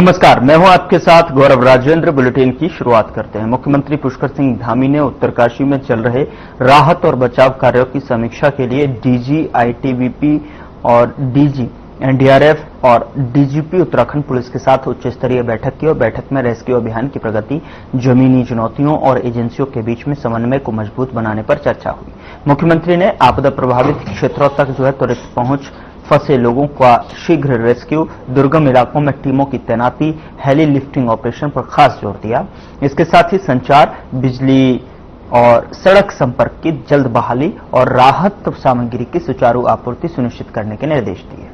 नमस्कार, मैं हूं आपके साथ गौरव राजेंद्र। बुलेटिन की शुरुआत करते हैं। मुख्यमंत्री पुष्कर सिंह धामी ने उत्तरकाशी में चल रहे राहत और बचाव कार्यों की समीक्षा के लिए डीजी आईटीबीपी और डीजी एनडीआरएफ और डीजीपी उत्तराखंड पुलिस के साथ उच्च स्तरीय बैठक की और बैठक में रेस्क्यू अभियान की प्रगति, जमीनी चुनौतियों और एजेंसियों के बीच में समन्वय को मजबूत बनाने पर चर्चा हुई। मुख्यमंत्री ने आपदा प्रभावित क्षेत्रों तक त्वरित पहुंच, फंसे लोगों का शीघ्र रेस्क्यू, दुर्गम इलाकों में टीमों की तैनाती, हेली लिफ्टिंग ऑपरेशन पर खास जोर दिया। इसके साथ ही संचार, बिजली और सड़क संपर्क की जल्द बहाली और राहत सामग्री की सुचारू आपूर्ति सुनिश्चित करने के निर्देश दिए।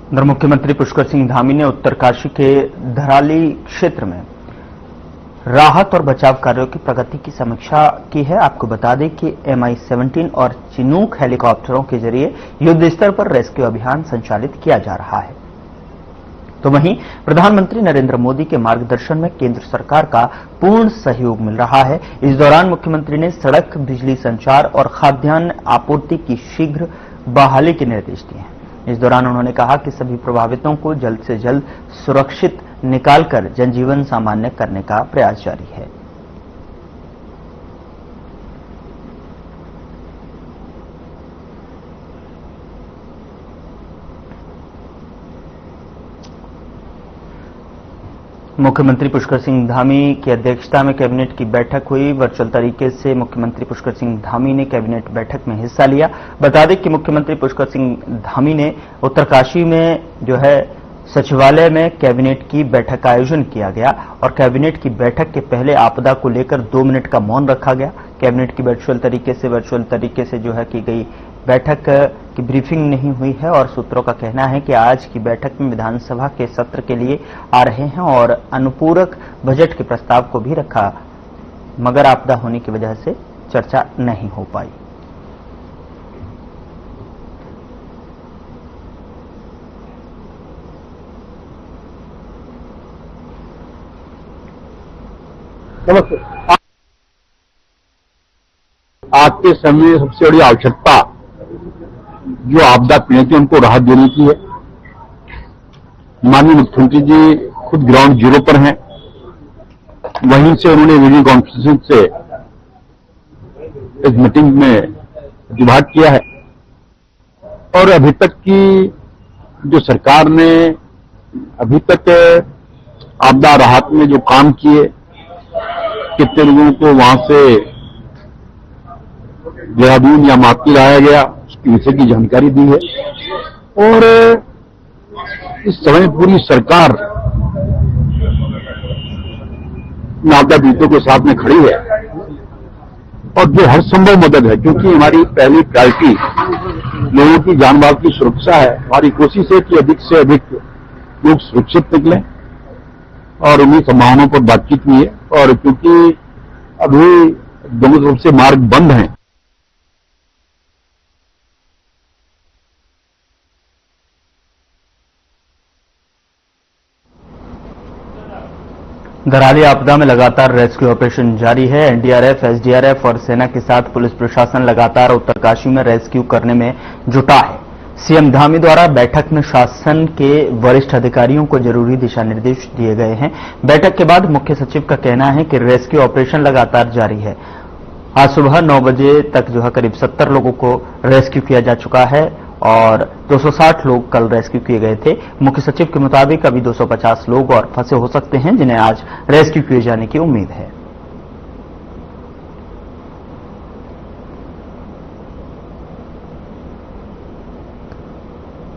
उधर मुख्यमंत्री पुष्कर सिंह धामी ने उत्तरकाशी के धराली क्षेत्र में राहत और बचाव कार्यों की प्रगति की समीक्षा की है। आपको बता दें कि MI-17 और चिनूक हेलीकॉप्टरों के जरिए युद्ध स्तर पर रेस्क्यू अभियान संचालित किया जा रहा है। तो वहीं प्रधानमंत्री नरेंद्र मोदी के मार्गदर्शन में केंद्र सरकार का पूर्ण सहयोग मिल रहा है। इस दौरान मुख्यमंत्री ने सड़क, बिजली, संचार और खाद्यान्न आपूर्ति की शीघ्र बहाली के निर्देश दिए हैं। इस दौरान उन्होंने कहा कि सभी प्रभावितों को जल्द से जल्द सुरक्षित निकालकर जनजीवन सामान्य करने का प्रयास जारी है। मुख्यमंत्री पुष्कर सिंह धामी की अध्यक्षता में कैबिनेट की बैठक हुई। वर्चुअल तरीके से मुख्यमंत्री पुष्कर सिंह धामी ने कैबिनेट बैठक में हिस्सा लिया। बता दें कि मुख्यमंत्री पुष्कर सिंह धामी ने उत्तरकाशी में सचिवालय में कैबिनेट की बैठक का आयोजन किया गया और कैबिनेट की बैठक के पहले आपदा को लेकर 2 मिनट का मौन रखा गया। कैबिनेट की वर्चुअल तरीके से की गई बैठक की ब्रीफिंग नहीं हुई है और सूत्रों का कहना है कि आज की बैठक में विधानसभा के सत्र के लिए आ रहे हैं और अनुपूरक बजट के प्रस्ताव को भी रखा, मगर आपदा होने की वजह से चर्चा नहीं हो पाई। नमस्ते। आज के समय सबसे बड़ी आवश्यकता जो आपदा पीड़ित है उनको राहत देने की है। माननीय मुख्यमंत्री जी खुद ग्राउंड जीरो पर हैं, वहीं से उन्होंने वीडियो कॉन्फ्रेंसिंग से इस मीटिंग में विभाग किया है और अभी तक की जो सरकार ने अभी तक आपदा राहत में जो काम किए, कितने लोगों को वहां से देहरादून या मापकी लाया गया, उसकी विषय की जानकारी दी है। और इस समय पूरी सरकार आपदा पीड़ितों के साथ में खड़ी है और जो हर संभव मदद है, क्योंकि हमारी पहली प्रायोरिटी लोगों की जान माल की सुरक्षा है। हमारी कोशिश है कि अधिक से अधिक लोग सुरक्षित निकलें और उन्हीं संभावनाओं पर बातचीत हुई है। और क्योंकि अभी दोनों तरफ से मार्ग बंद हैं, धराली आपदा में लगातार रेस्क्यू ऑपरेशन जारी है। एनडीआरएफ, एसडीआरएफ और सेना के साथ पुलिस प्रशासन लगातार उत्तरकाशी में रेस्क्यू करने में जुटा है। सीएम धामी द्वारा बैठक में शासन के वरिष्ठ अधिकारियों को जरूरी दिशा निर्देश दिए गए हैं। बैठक के बाद मुख्य सचिव का कहना है कि रेस्क्यू ऑपरेशन लगातार जारी है। आज सुबह 9 बजे तक करीब 70 लोगों को रेस्क्यू किया जा चुका है और 260 लोग कल रेस्क्यू किए गए थे। मुख्य सचिव के मुताबिक अभी 250 लोग और फंसे हो सकते हैं, जिन्हें आज रेस्क्यू किए जाने की उम्मीद है।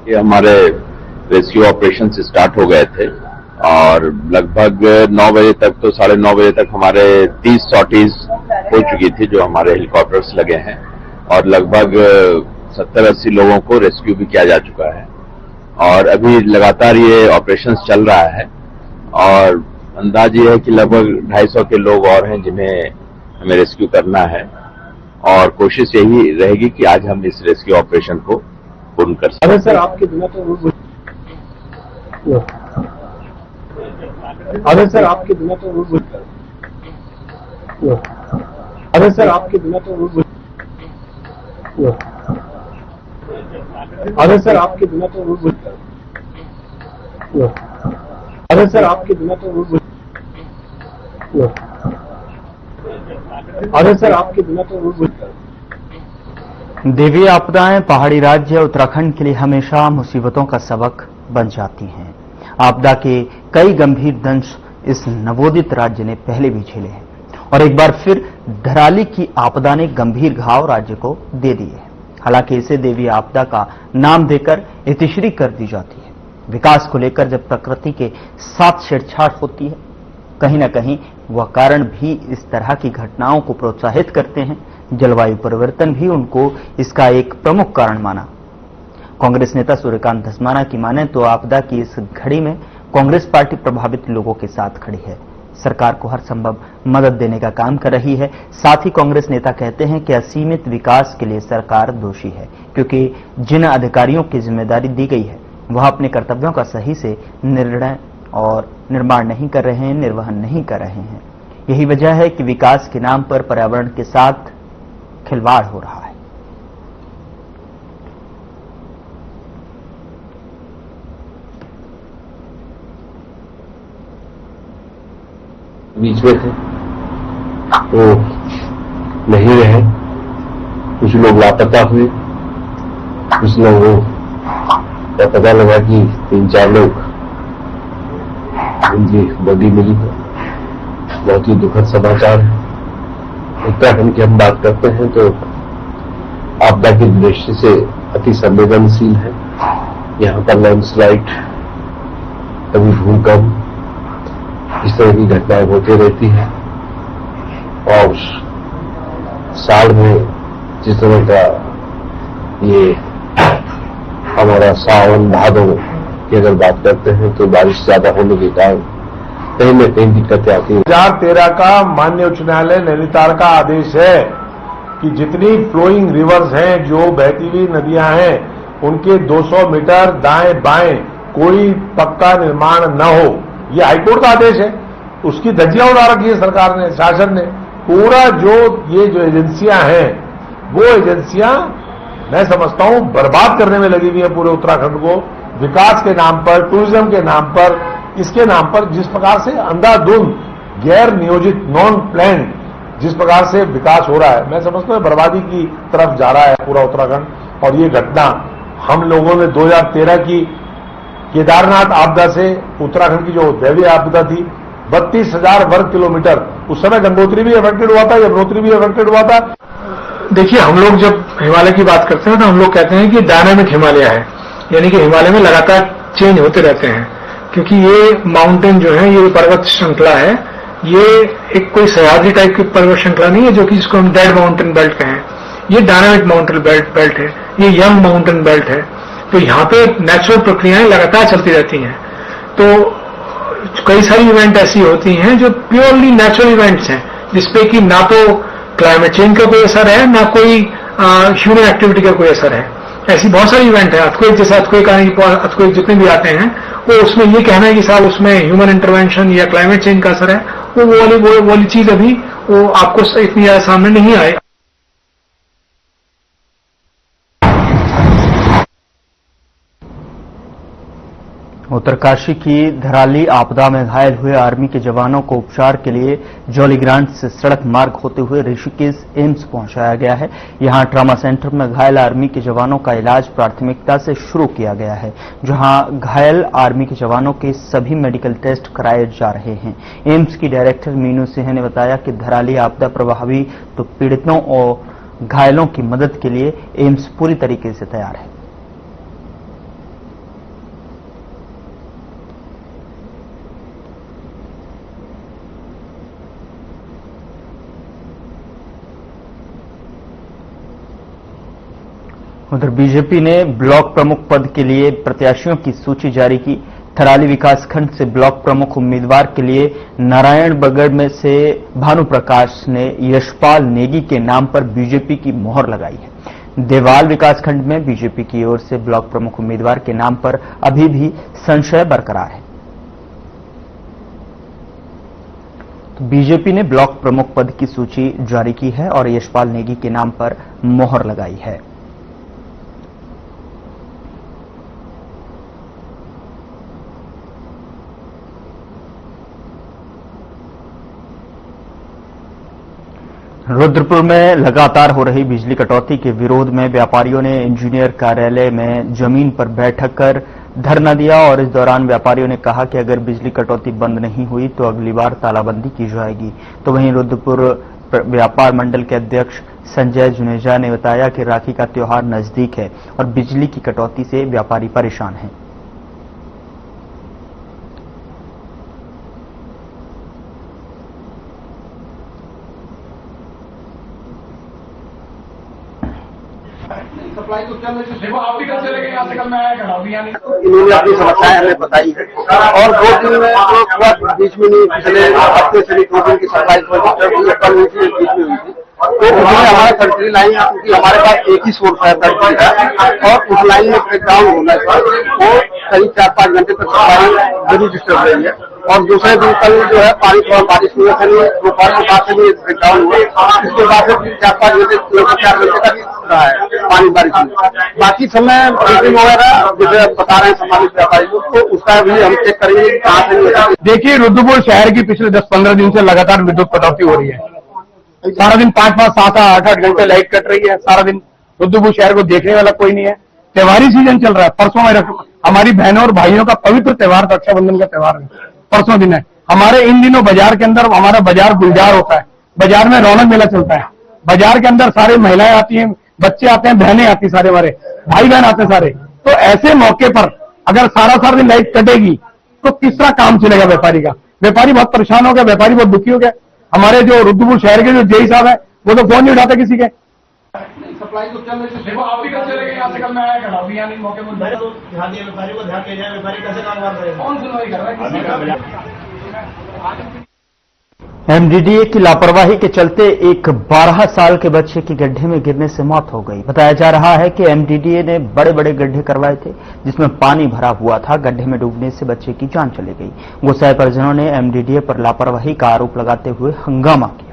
ये हमारे रेस्क्यू ऑपरेशन स्टार्ट हो गए थे और लगभग 9 बजे तक तो 9:30 बजे तक हमारे 30 सॉर्टीज हो चुकी थी जो हमारे हेलीकॉप्टर्स लगे हैं और लगभग 70-80 लोगों को रेस्क्यू भी किया जा चुका है और अभी लगातार ये ऑपरेशन चल रहा है और अंदाज ये है कि लगभग 250 के लोग और हैं जिन्हें हमें रेस्क्यू करना है और कोशिश यही रहेगी कि आज हम इस रेस्क्यू ऑपरेशन को पूर्ण कर सकें। अरे सर आपके बिना तो अरे सर आपके बिना तो अरे सर आपके बिना तो अरे सर आपके बिना तो अरे सर आपके बिना तो अरे सर आपके बिना तो देवी आपदाएं पहाड़ी राज्य उत्तराखंड के लिए हमेशा मुसीबतों का सबक बन जाती हैं। आपदा के कई गंभीर दंश इस नवोदित राज्य ने पहले भी झेले हैं और एक बार फिर धराली की आपदा ने गंभीर घाव राज्य को दे दिए हैं। हालांकि इसे देवी आपदा का नाम देकर इतिश्री कर दी जाती है। विकास को लेकर जब प्रकृति के साथ छेड़छाड़ होती है, कहीं न कहीं वह कारण भी इस तरह की घटनाओं को प्रोत्साहित करते हैं। जलवायु परिवर्तन भी उनको इसका एक प्रमुख कारण माना। कांग्रेस नेता सूर्यकांत धस्माना की माने तो आपदा की इस घड़ी में कांग्रेस पार्टी प्रभावित लोगों के साथ खड़ी है, सरकार को हर संभव मदद देने का काम कर रही है। साथ ही कांग्रेस नेता कहते हैं कि असीमित विकास के लिए सरकार दोषी है, क्योंकि जिन अधिकारियों की जिम्मेदारी दी गई है वह अपने कर्तव्यों का सही से निर्णय और निर्माण नहीं कर रहे हैं, निर्वहन नहीं कर रहे हैं। यही वजह है कि विकास के नाम पर पर्यावरण के साथ खिलवाड़ हो रहा है। बीच में थे तो नहीं रहे, कुछ लोग लापता हुए, कुछ लोगों का पता लगा कि 3-4 लोग उनकी बॉडी मिली है। बहुत ही दुखद समाचार है। उत्तराखंड की हम बात करते हैं तो आपदा की दृष्टि से अति संवेदनशील है। यहाँ पर लैंडस्लाइड, कभी भूकंप, इस तरह की घटनाएं होती रहती है और साल में जिस तरह का ये हमारा सावन भादों की अगर बात करते हैं तो बारिश ज्यादा होने के कारण कहीं न कहीं दिक्कतें आती हैं। 2013 का माननीय उच्च न्यायालय नैनीताल का आदेश है कि जितनी फ्लोइंग रिवर्स हैं, जो बहती हुई नदियां हैं, उनके 200 मीटर दाएं बाएं कोई पक्का निर्माण न हो। ये हाईकोर्ट का आदेश है, उसकी धज्जियां उड़ा रखी है सरकार ने, शासन ने। पूरा ये जो एजेंसियां हैं, वो एजेंसियां मैं समझता हूं बर्बाद करने में लगी हुई है पूरे उत्तराखंड को, विकास के नाम पर, टूरिज्म के नाम पर, इसके नाम पर जिस प्रकार से अंधाधुंध, गैर नियोजित, नॉन प्लान जिस प्रकार से विकास हो रहा है, मैं समझता हूं बर्बादी की तरफ जा रहा है पूरा उत्तराखंड। और ये घटना हम लोगों ने 2013 की केदारनाथ आपदा से उत्तराखंड की जो दैवीय आपदा थी, 32,000 वर्ग किलोमीटर, उस समय गंगोत्री भी अफेक्टेड हुआ था, यमुनोत्री भी अफेक्टेड हुआ था। देखिए, हम लोग जब हिमालय की बात करते हैं तो हम लोग कहते हैं कि डायनामिक हिमालय है, यानी कि हिमालय में लगातार चेंज होते रहते हैं, क्योंकि ये माउंटेन जो है, ये पर्वत श्रृंखला है, ये एक कोई सह्याद्री टाइप की पर्वत श्रृंखला नहीं है जो कि जिसको हम डेड माउंटेन बेल्ट कहें। ये डायनामिक माउंटेन बेल्ट है, ये यंग माउंटेन बेल्ट है। तो यहाँ पे नेचुरल प्रक्रियाएं लगातार चलती रहती हैं। तो कई सारी इवेंट ऐसी होती हैं जो प्योरली नेचुरल इवेंट्स हैं, जिसपे कि ना तो क्लाइमेट चेंज का कोई असर है, ना कोई ह्यूमन एक्टिविटी का कोई असर है। ऐसी बहुत सारी इवेंट है। अर्थक्वेक जैसे अर्थक्वेक जितने भी आते हैं, वो उसमें ये कहना है कि साहब उसमें ह्यूमन इंटरवेंशन या क्लाइमेट चेंज का असर है, वो वाली चीज अभी वो आपको इतनी ज्यादा सामने नहीं आए। उत्तरकाशी की धराली आपदा में घायल हुए आर्मी के जवानों को उपचार के लिए जौलीग्रांट से सड़क मार्ग होते हुए ऋषिकेश एम्स पहुंचाया गया है। यहां ट्रॉमा सेंटर में घायल आर्मी के जवानों का इलाज प्राथमिकता से शुरू किया गया है, जहां घायल आर्मी के जवानों के सभी मेडिकल टेस्ट कराए जा रहे हैं। एम्स की डायरेक्टर मीनू सिंह ने बताया कि धराली आपदा प्रभावित तो पीड़ितों और घायलों की मदद के लिए एम्स पूरी तरीके से तैयार है। उधर बीजेपी ने ब्लॉक प्रमुख पद के लिए प्रत्याशियों की सूची जारी की। थराली विकासखंड से ब्लॉक प्रमुख उम्मीदवार के लिए नारायणबगड़ में से भानु प्रकाश ने यशपाल नेगी के नाम पर बीजेपी की मोहर लगाई है। देवाल विकासखंड में बीजेपी की ओर से ब्लॉक प्रमुख उम्मीदवार के नाम पर अभी भी संशय बरकरार है। तो बीजेपी ने ब्लॉक प्रमुख पद की सूची जारी की है और यशपाल नेगी के नाम पर मोहर लगाई है। रुद्रपुर में लगातार हो रही बिजली कटौती के विरोध में व्यापारियों ने इंजीनियर कार्यालय में जमीन पर बैठक कर धरना दिया और इस दौरान व्यापारियों ने कहा कि अगर बिजली कटौती बंद नहीं हुई तो अगली बार तालाबंदी की जाएगी। तो वहीं रुद्रपुर व्यापार मंडल के अध्यक्ष संजय जुनेजा ने बताया कि राखी का त्योहार नजदीक है और बिजली की कटौती से व्यापारी परेशान हैं। सप्लाई तो चल रही है, आप भी कल चले गए, यहाँ से कल मैं आया खड़ा हूँ, यानी इन्होंने अपनी समस्याएं हमें बताई है और 2 दिन में तो पूरा बीच में नहीं, पिछले हफ्ते से भी 2 दिन की सप्लाई कल हुई थी, बीच में हुई थी। तो उसमें हमारा फैक्ट्री लाइन, क्योंकि हमारे पास एक ही सोर्स है फैक्ट्री का और उस लाइन में ब्रेकडाउन होना है, वो करीब 4-5 घंटे तक सप्लाई जरूर डिस्टर्ब रही है। और दूसरे दिन कल जो है पानी थोड़ा बारिश हुई है, दोपहर के बाद से भी ब्रेकडाउन हुआ, इसके बाद से 4-5 घंटे लगभग 4 घंटे तक रहा है पानी बारिश में। बाकी समय मीटिंग वगैरह जैसे बता रहे हैं संबंधित व्यापारी लोग, तो उसका भी हम चेक करेंगे कि कहाँ से। देखिए, रुद्रपुर शहर की पिछले 10-15 दिन से लगातार विद्युत कटौती हो रही है। सारा दिन 5-5, 7-8 घंटे लाइट कट रही है। सारा दिन रुद्रपुर शहर को देखने वाला कोई नहीं है। त्योहारी सीजन चल रहा है। परसों हमारी बहनों और भाइयों का पवित्र त्योहार, रक्षाबंधन का त्योहार है, परसों दिन है। हमारे इन दिनों बाजार के अंदर हमारा बाजार गुलजार होता है, बाजार में रौनक मेला चलता है। बाजार के अंदर सारी महिलाएं आती हैं, बच्चे आते हैं, बहनें आती हैं, सारे हमारे भाई बहन आते हैं सारे। तो ऐसे मौके पर अगर सारा दिन लाइट कटेगी तो किस तरह काम चलेगा व्यापारी का? व्यापारी बहुत परेशान हो गया, व्यापारी बहुत दुखी हो गया। हमारे जो रुद्रपुर शहर के जो जेई साहब है वो तो फोन नहीं उठाते किसी के। सप्लाई तो चल रही है, आप भी कल चले गए, यहाँ से कल मैं आया खड़ा हूँ, यानी मौके पर ध्यान दिया, व्यापारी को ध्यान दिया जाए, व्यापारी कैसे कारोबार करेगा? कौन सुनवाई कर रहा है? एमडीडीए की लापरवाही के चलते एक 12 साल के बच्चे की गड्ढे में गिरने से मौत हो गई। बताया जा रहा है कि एमडीडीए ने बड़े बड़े गड्ढे करवाए थे जिसमें पानी भरा हुआ था। गड्ढे में डूबने से बच्चे की जान चली गई। गुस्साए परिजनों ने एमडीडीए पर लापरवाही का आरोप लगाते हुए हंगामा किया।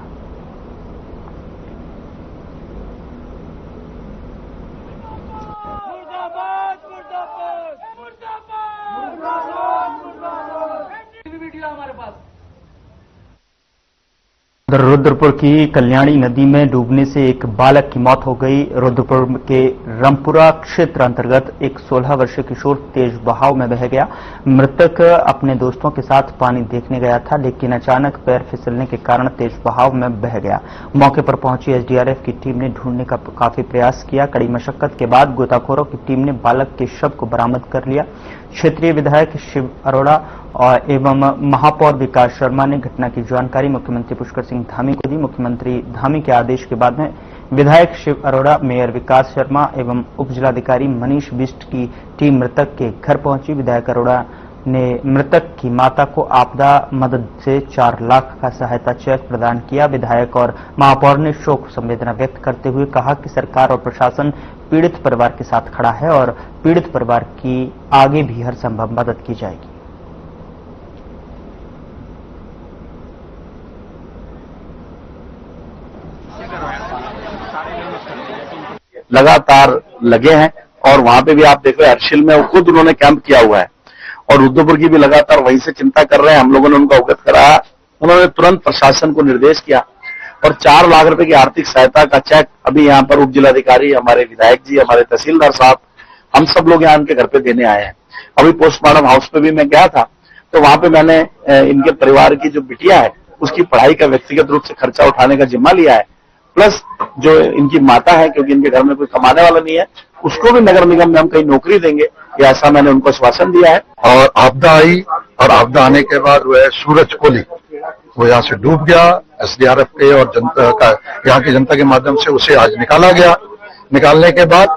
रुद्रपुर की कल्याणी नदी में डूबने से एक बालक की मौत हो गई। रुद्रपुर के रामपुरा क्षेत्र अंतर्गत एक 16 वर्षीय किशोर तेज बहाव में बह गया। मृतक अपने दोस्तों के साथ पानी देखने गया था, लेकिन अचानक पैर फिसलने के कारण तेज बहाव में बह गया। मौके पर पहुंची एसडीआरएफ की टीम ने ढूंढने का काफी प्रयास किया। कड़ी मशक्कत के बाद गोताखोरों की टीम ने बालक के शव को बरामद कर लिया। क्षेत्रीय विधायक शिव अरोड़ा और एवं महापौर विकास शर्मा ने घटना की जानकारी मुख्यमंत्री पुष्कर सिंह धामी को दी। मुख्यमंत्री धामी के आदेश के बाद में विधायक शिव अरोड़ा, मेयर विकास शर्मा एवं उप जिलाधिकारी मनीष बिष्ट की टीम मृतक के घर पहुंची। विधायक अरोड़ा ने मृतक की माता को आपदा मदद से 4 लाख का सहायता चेक प्रदान किया। विधायक और महापौर ने शोक संवेदना व्यक्त करते हुए कहा कि सरकार और प्रशासन पीड़ित परिवार के साथ खड़ा है और पीड़ित परिवार की आगे भी हर संभव मदद की जाएगी। लगातार लगे हैं और वहां पे भी आप देख रहे हैं अर्शिल में खुद उन्होंने कैंप किया हुआ है और रुद्रपुर की भी लगातार वहीं से चिंता कर रहे हैं। हम लोगों ने उनको अवगत कराया, उन्होंने तुरंत प्रशासन को निर्देश किया और 4 लाख रुपए की आर्थिक सहायता का चेक अभी यहाँ पर उप जिलाधिकारी, हमारे विधायक जी, हमारे तहसीलदार साहब, हम सब लोग यहाँ उनके घर पे देने आए हैं। अभी पोस्टमार्टम हाउस पे भी मैं गया था तो वहां पे मैंने इनके परिवार की जो बिटिया है उसकी पढ़ाई का व्यक्तिगत रूप से खर्चा उठाने का जिम्मा लिया है, प्लस जो इनकी माता है, क्योंकि इनके घर में कोई कमाने वाला नहीं है, उसको भी नगर निगम में हम कहीं नौकरी देंगे, ऐसा मैंने उनको आश्वासन दिया है। और आपदा आई और आपदा आने के बाद वह सूरज कोली वो यहाँ से डूब गया। एसडीआरएफ के और जनता का, यहाँ की जनता के माध्यम से उसे आज निकाला गया। निकालने के बाद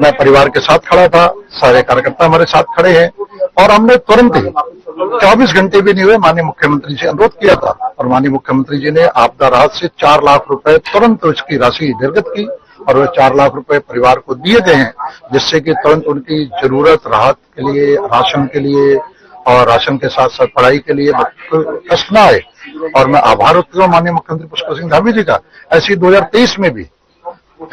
मैं परिवार के साथ खड़ा था, सारे कार्यकर्ता हमारे साथ खड़े हैं और हमने तुरंत ही 24 घंटे भी नहीं हुए माननीय मुख्यमंत्री से अनुरोध किया था और माननीय मुख्यमंत्री जी ने आपदा राहत से 4 लाख रुपए तुरंत उसकी राशि निर्गत की और वह 4 लाख रुपए परिवार को दिए गए हैं, जिससे कि तुरंत उनकी जरूरत राहत के लिए, राशन के लिए और राशन के साथ साथ पढ़ाई के लिए कष्ट न आए। और मैं आभार व्यक्त करूं माननीय मुख्यमंत्री पुष्कर सिंह धामी जी का। ऐसी 2023 में भी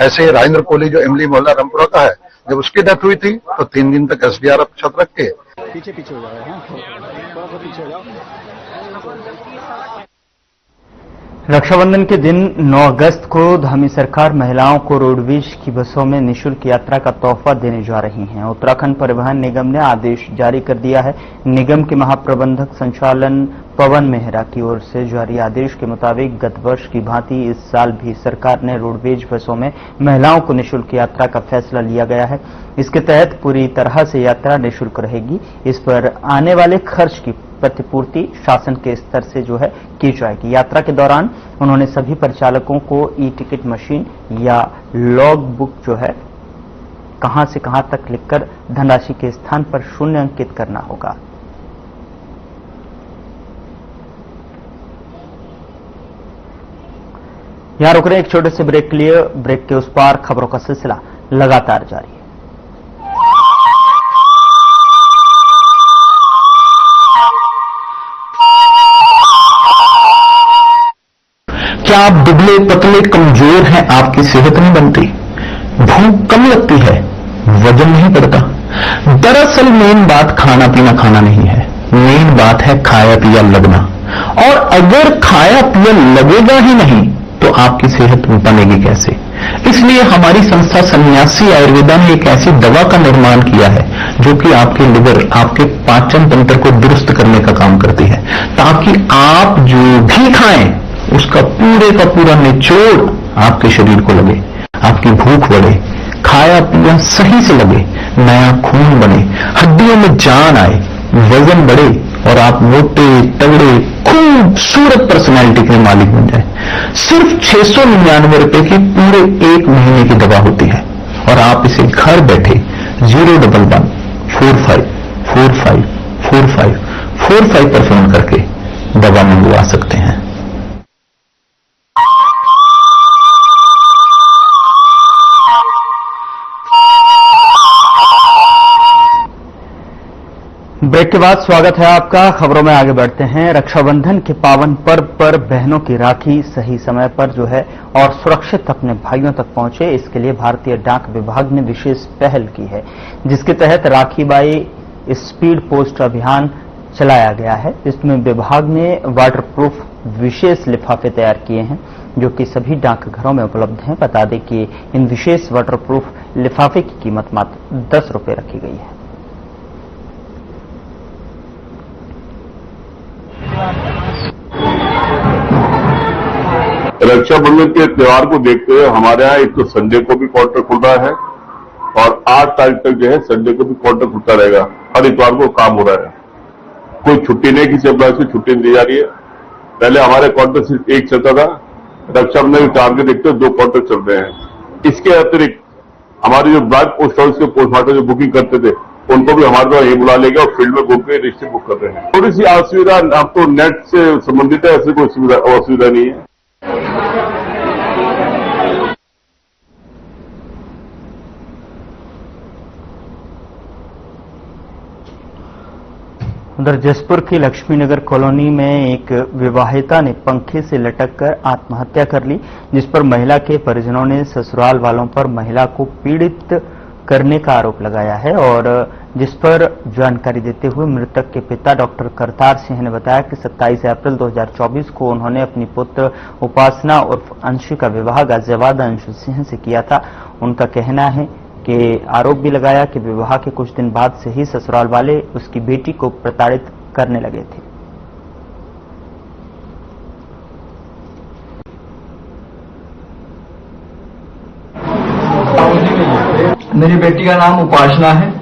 ऐसे राजेंद्र कोहली जो इमली मोहल्ला रामपुरा का है, जब उसकी डेथ हुई थी तो 3 दिन तक एसडीआरएफ छत रख के पीछे हो जाए, थोड़ा सा पीछे हो जाओ। रक्षाबंधन के दिन 9 अगस्त को धामी सरकार महिलाओं को रोडवेज की बसों में निःशुल्क यात्रा का तोहफा देने जा रही है। उत्तराखंड परिवहन निगम ने आदेश जारी कर दिया है। निगम के महाप्रबंधक संचालन पवन मेहरा की ओर से जारी आदेश के मुताबिक गत वर्ष की भांति इस साल भी सरकार ने रोडवेज बसों में महिलाओं को निःशुल्क यात्रा का फैसला लिया गया है। इसके तहत पूरी तरह से यात्रा निःशुल्क रहेगी। इस पर आने वाले खर्च की प्रतिपूर्ति शासन के स्तर से की जाएगी। यात्रा के दौरान उन्होंने सभी परिचालकों को ई टिकट मशीन या लॉग बुक कहां से कहां तक लिखकर धनराशि के स्थान पर 0 अंकित करना होगा। यहां रुक रहे एक छोटे से ब्रेक के लिए। ब्रेक के उस पार खबरों का सिलसिला लगातार जारी है। क्या आप दुबले पतले कमजोर हैं? आपकी सेहत नहीं बनती, भूख कम लगती है, वजन नहीं बढ़ता। दरअसल मेन बात खाना पीना खाना नहीं है, मेन बात है खाया पिया लगना। और अगर खाया पिया लगेगा ही नहीं तो आपकी सेहत बनेगी कैसे? इसलिए हमारी संस्था सन्यासी आयुर्वेदा ने एक ऐसी दवा का निर्माण किया है जो कि आपके लिवर, आपके पाचन तंत्र को दुरुस्त करने का काम करती है, ताकि आप जो भी खाएं उसका पूरे का पूरा निचोड़ आपके शरीर को लगे, आपकी भूख बढ़े, खाया पिया सही से लगे, नया खून बने, हड्डियों में जान आए, वजन बढ़े और आप मोटे तगड़े खूबसूरत पर्सनैलिटी के मालिक बन जाए। सिर्फ 699 रुपए की पूरे 1 महीने की दवा होती है और आप इसे घर बैठे 011 45 45 45 45 पर फोन करके दवा मंगवा सकते हैं। ब्रेक के बाद स्वागत है आपका। खबरों में आगे बढ़ते हैं। रक्षाबंधन के पावन पर्व पर बहनों की राखी सही समय पर और सुरक्षित अपने भाइयों तक पहुंचे, इसके लिए भारतीय डाक विभाग ने विशेष पहल की है, जिसके तहत राखी बाई स्पीड पोस्ट अभियान चलाया गया है। इसमें विभाग ने वाटरप्रूफ विशेष लिफाफे तैयार किए हैं जो कि सभी डाकघरों में उपलब्ध हैं। बता दें कि इन विशेष वाटरप्रूफ लिफाफे की कीमत मात्र 10 रुपए रखी गई है। रक्षाबंधन के त्योहार को देखते हुए हमारे यहाँ एक तो संडे को भी काउंटर खुल रहा है और 8 तारीख तक संडे को भी काउंटर खुलता रहेगा। हर इतवार को काम हो रहा है, कोई छुट्टी नहीं, किसी एम्प्लॉय को छुट्टी नहीं दी जा रही है। पहले हमारे काउंटर सिर्फ एक चलता था, रक्षाबंधन के त्योहार के देखते हुए 2 काउंटर चल रहे हैं। इसके अतिरिक्त हमारे जो ब्रांच पोस्ट ऑफिस के पोस्टमास्टर जो बुकिंग करते थे उनको भी हमारे द्वारा ये बुला लेंगे और फील्ड में घूम के रजिस्ट्री बुक कर रहे हैं। थोड़ी सी असुविधा अब तो नेट से संबंधित है, ऐसी कोई असुविधा नहीं है। उधर जसपुर की लक्ष्मीनगर कॉलोनी में एक विवाहिता ने पंखे से लटककर आत्महत्या कर ली, जिस पर महिला के परिजनों ने ससुराल वालों पर महिला को पीड़ित करने का आरोप लगाया है। और जिस पर जानकारी देते हुए मृतक के पिता डॉक्टर करतार सिंह ने बताया कि 27 अप्रैल 2024 को उन्होंने अपनी पुत्र उपासना उर्फ अंशु का विवाह गाजियाबाद अंशु सिंह से किया था। उनका कहना है कि आरोप भी लगाया कि विवाह के कुछ दिन बाद से ही ससुराल वाले उसकी बेटी को प्रताड़ित करने लगे थे। मेरी बेटी का नाम उपासना है।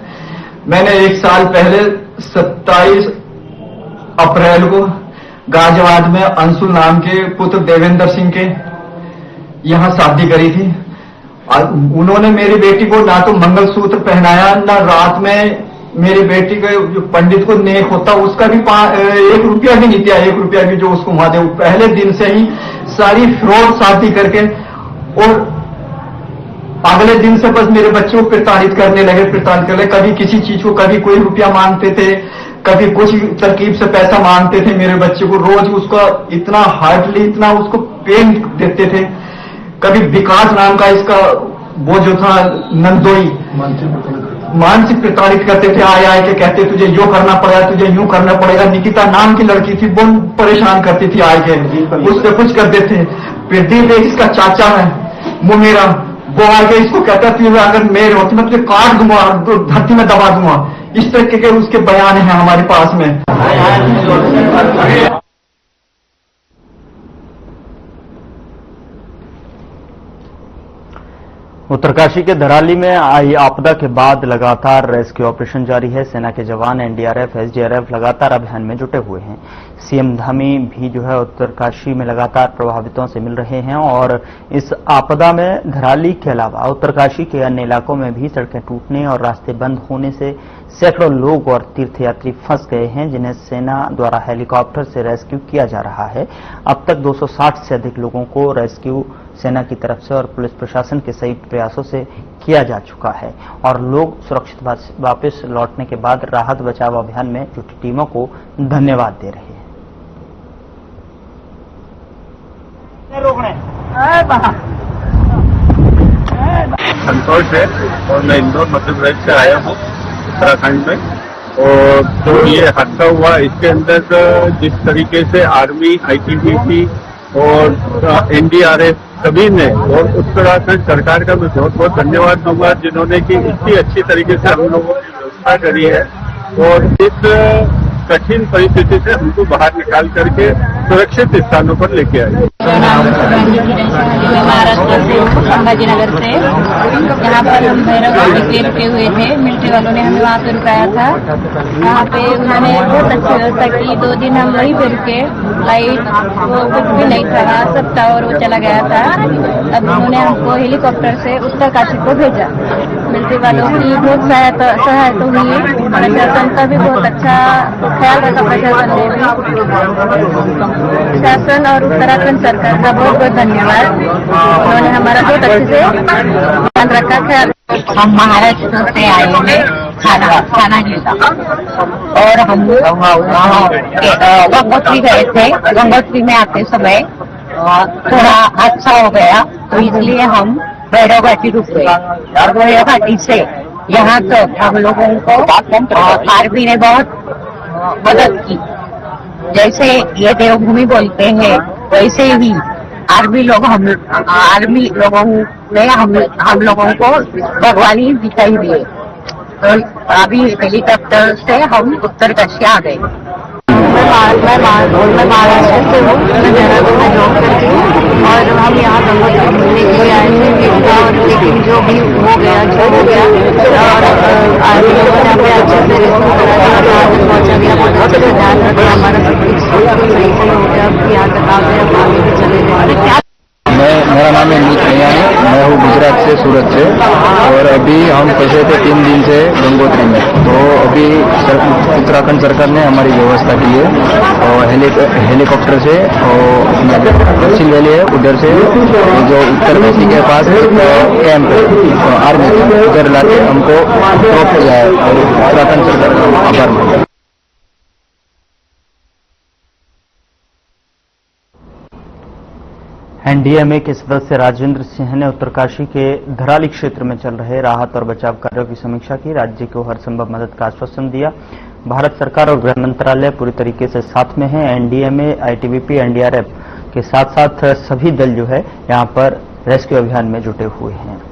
मैंने 1 साल पहले 27 अप्रैल को गाजियाबाद में अंशु नाम के पुत्र देवेंद्र सिंह के यहां शादी करी थी। उन्होंने मेरी बेटी को ना तो मंगलसूत्र पहनाया, ना रात में मेरी बेटी के जो पंडित को नेक होता उसका भी 1 रुपया भी नहीं दिया, 1 रुपया भी जो उसको महादेव पहले दिन से ही सारी फ्रॉड शादी करके और अगले दिन से बस मेरे बच्चे को प्रताड़ित करने लगे। कभी किसी चीज को, कभी कोई रुपया मांगते थे, कभी कुछ तरकीब से पैसा मांगते थे मेरे बच्चे को। रोज उसका इतना हार्डली, इतना उसको पेन देते थे। कभी विकास नाम का इसका वो जो था नंदोई, मानसिक प्रताड़ित करते थे। आए के कहते तुझे यो करना पड़ेगा, तुझे यूं करना पड़ेगा। निकिता नाम की लड़की थी, वो परेशान करती थी आए के, उससे कुछ करते थे। प्रदीप इसका चाचा है, वो मेरा, वो आगे इसको कहता थी अगर मेरे होती मैं तुझे काट दूंगा, धरती में दबा दूंगा। इस तरह के उसके बयान हैं हमारे पास में। उत्तरकाशी के धराली में आई आपदा के बाद लगातार रेस्क्यू ऑपरेशन जारी है। सेना के जवान, एनडीआरएफ, एसडीआरएफ लगातार अभियान में जुटे हुए हैं। सीएम धामी भी जो है उत्तरकाशी में लगातार प्रभावितों से मिल रहे हैं और इस आपदा में धराली के अलावा उत्तरकाशी के अन्य इलाकों में भी सड़कें टूटने और रास्ते बंद होने से सैकड़ों लोग और तीर्थयात्री फंस गए हैं, जिन्हें सेना द्वारा हेलीकॉप्टर से रेस्क्यू किया जा रहा है। अब तक 260 से अधिक लोगों को रेस्क्यू सेना की तरफ से और पुलिस प्रशासन के संयुक्त प्रयासों से किया जा चुका है और लोग सुरक्षित वापस लौटने के बाद राहत बचाव अभियान में जुटी टीमों को धन्यवाद दे रहे हैं। संतोष है और मैं इंदौर मध्य प्रदेश से आया हूँ, उत्तराखंड में। और जो ये हादसा हुआ इसके अंदर जिस तरीके से आर्मी, आईटीबीपी और एनडीआरएफ सभी ने और उत्तराखंड सरकार का मैं बहुत बहुत धन्यवाद दूंगा, जिन्होंने कि इतनी अच्छी तरीके से हम लोगों की व्यवस्था करी है और इस कठिन परिस्थिति से हमको बाहर निकाल करके सुरक्षित स्थानों पर लेके आए। महाराष्ट्र से, संभाजीनगर से यहाँ पर हम भैरव के रुके हुए थे। मिलिट्री वालों ने हमें वहाँ पे रुकाया था। वहाँ पे उन्होंने बहुत अच्छी व्यवस्था की। 2 दिन हम वहीं पे रुके। लाइट वो कुछ भी नहीं था, वहाँ सब टावर वो चला गया था। अब उन्होंने हमको हेलीकॉप्टर से उत्तरकाशी को भेजा। मिलिट्री वालों की बहुत सहायता हुई। प्रशासन का भी बहुत अच्छा ख्याल रखा प्रशासन ने भी। शासन और उत्तराखंड सरकार का बहुत बहुत धन्यवाद। उन्होंने हमारा बहुत अच्छे से ध्यान रखा, ख्याल। हम महाराष्ट्र से आए हैं, खाना जिला, और हम गंगोत्री गए थे। गंगोत्री में आते समय थोड़ा हादसा हो गया, तो इसलिए हम भैरव घाटी रुक गए और भैरव घाटी से यहाँ तक हम लोगों को आर्मी ने बहुत मदद की। जैसे ये देवभूमि बोलते हैं वैसे ही आर्मी लोगों ने हम लोगों को भगवानी दिखाई दिए। तो अभी हेलीकॉप्टर से हम उत्तरकाशी आ गए। मैं महाराष्ट्र से हूँ, मैं देहरादून में जॉब करती हूँ और हम यहाँ गंगोत्री घूमने के लिए आए थे। और लेकिन जो भी हो गया और आर्मी लोगों ने हमें अच्छे से रेस्क्यू करा दिया, यहाँ तक पहुँचा गया, बहुत अच्छे से ध्यान रखा। हमारा सब कुछ सही से हो गया, यहाँ तक आ गए, हम आगे भी चले गए। मेरा नाम अमित भैया है, मैं हूँ गुजरात से, सूरत से। और अभी हम फंसे थे 3 दिन से गंगोत्री में। तो अभी उत्तराखंड सरकार ने हमारी व्यवस्था की है और हेलीकॉप्टर से और अपना दक्षिण वैली है उधर से जो उत्तरकाशी के पास कैंप आर्मी उधर लाके हमको ड्रॉप किया है और उत्तराखंड सरकार का आभार मानते हैं। एनडीएमए के सदस्य राजेंद्र सिंह ने उत्तरकाशी के धराली क्षेत्र में चल रहे राहत और बचाव कार्यों की समीक्षा की। राज्य को हर संभव मदद का आश्वासन दिया। भारत सरकार और गृह मंत्रालय पूरी तरीके से साथ में है। एनडीएमए, आईटीबीपी, एनडीआरएफ के साथ साथ सभी दल जो है यहां पर रेस्क्यू अभियान में जुटे हुए हैं।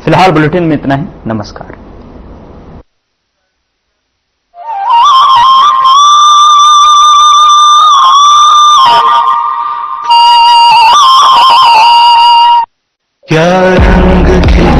फिलहाल बुलेटिन में इतना ही। नमस्कार। क्या